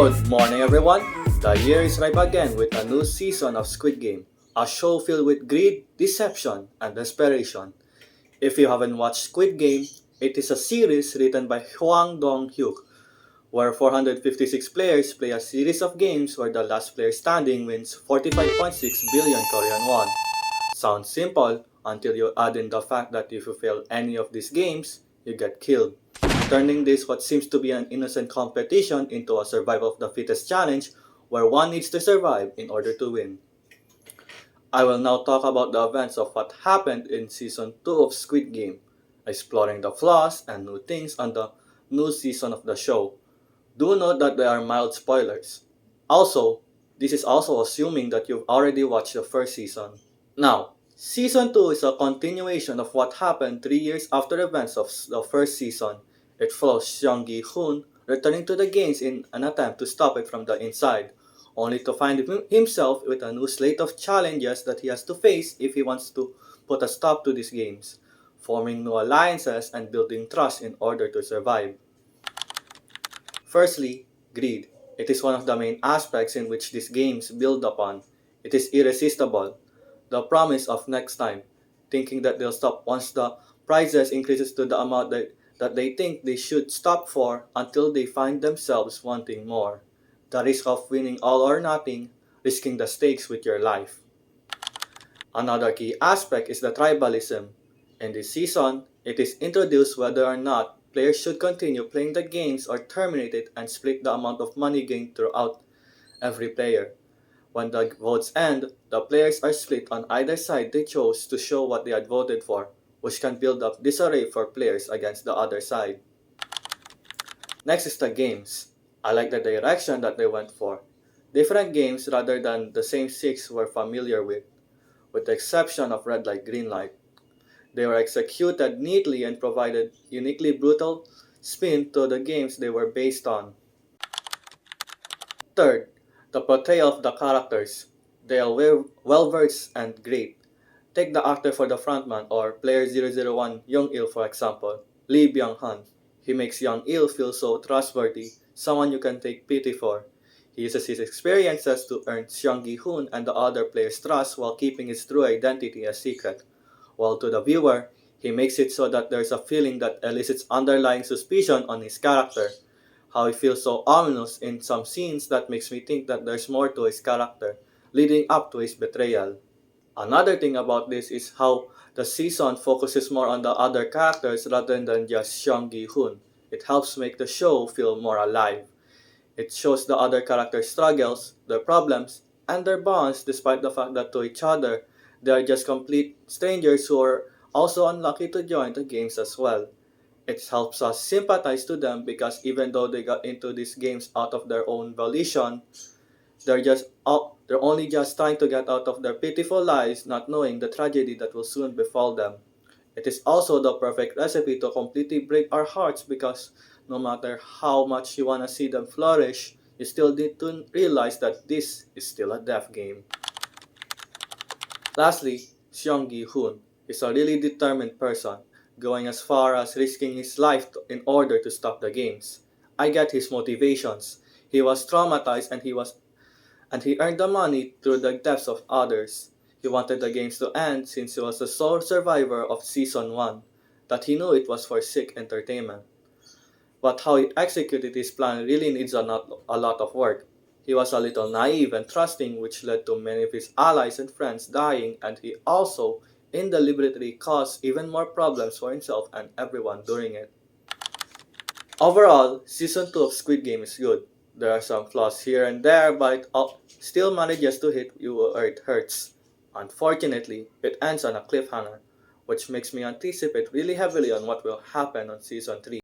Good morning, everyone. The year is ripe again with a new season of Squid Game, a show filled with greed, deception, and desperation. If you haven't watched Squid Game, it is a series written by Hwang Dong-hyuk, where 456 players play a series of games where the last player standing wins 45.6 billion Korean won. Sounds simple until you add in the fact that if you fail any of these games, you get killed, turning this what seems to be an innocent competition into a survival of the fittest challenge where one needs to survive in order to win. I will now talk about the events of what happened in season 2 of Squid Game, exploring the flaws and new things on the new season of the show. Do note that there are mild spoilers. Also, this is also assuming that you've already watched the first season. Now, season 2 is a continuation of what happened 3 years after events of the first season. It follows Seong Gi-hoon returning to the games in an attempt to stop it from the inside, only to find himself with a new slate of challenges that he has to face if he wants to put a stop to these games, forming new alliances and building trust in order to survive. Firstly, greed. It is one of the main aspects in which these games build upon. It is irresistible. The promise of next time, thinking that they'll stop once the prices increases to the amount that they think they should stop for until they find themselves wanting more. The risk of winning all or nothing, risking the stakes with your life. Another key aspect is the tribalism. In this season, it is introduced whether or not players should continue playing the games or terminate it and split the amount of money gained throughout every player. When the votes end, the players are split on either side they chose to show what they had voted for, which can build up disarray for players against the other side. Next is the games. I like the direction that they went for. Different games rather than the same six we're familiar with the exception of red light, green light. They were executed neatly and provided uniquely brutal spin to the games they were based on. Third, the portrayal of the characters. They are well versed and great. Take the actor for the frontman or player 001 Young Il for example, Lee Byung-han. He makes Young Il feel so trustworthy, someone you can take pity for. He uses his experiences to earn Seong Gi-hoon and the other players' trust while keeping his true identity a secret. While to the viewer, he makes it so that there's a feeling that elicits underlying suspicion on his character. How he feels so ominous in some scenes that makes me think that there's more to his character, leading up to his betrayal. Another thing about this is how the season focuses more on the other characters rather than just Seong Gi-hoon. It helps make the show feel more alive. It shows the other characters' struggles, their problems, and their bonds despite the fact that to each other, they are just complete strangers who are also unlucky to join the games as well. It helps us sympathize to them because even though they got into these games out of their own volition, they're only just trying to get out of their pitiful lives, not knowing the tragedy that will soon befall them. It is also the perfect recipe to completely break our hearts because no matter how much you want to see them flourish, you still need to realize that this is still a death game. Lastly, Seong Gi-hoon is a really determined person, going as far as risking his life in order to stop the games. I get his motivations. He was traumatized and he earned the money through the deaths of others. He wanted the games to end since he was the sole survivor of season 1, that he knew it was for sick entertainment. But how he executed his plan really needs a lot of work. He was a little naive and trusting, which led to many of his allies and friends dying, and he also deliberately caused even more problems for himself and everyone during it. Overall, season 2 of Squid Game is good. There are some flaws here and there, but it still manages to hit you where it hurts. Unfortunately, it ends on a cliffhanger, which makes me anticipate really heavily on what will happen on season 3.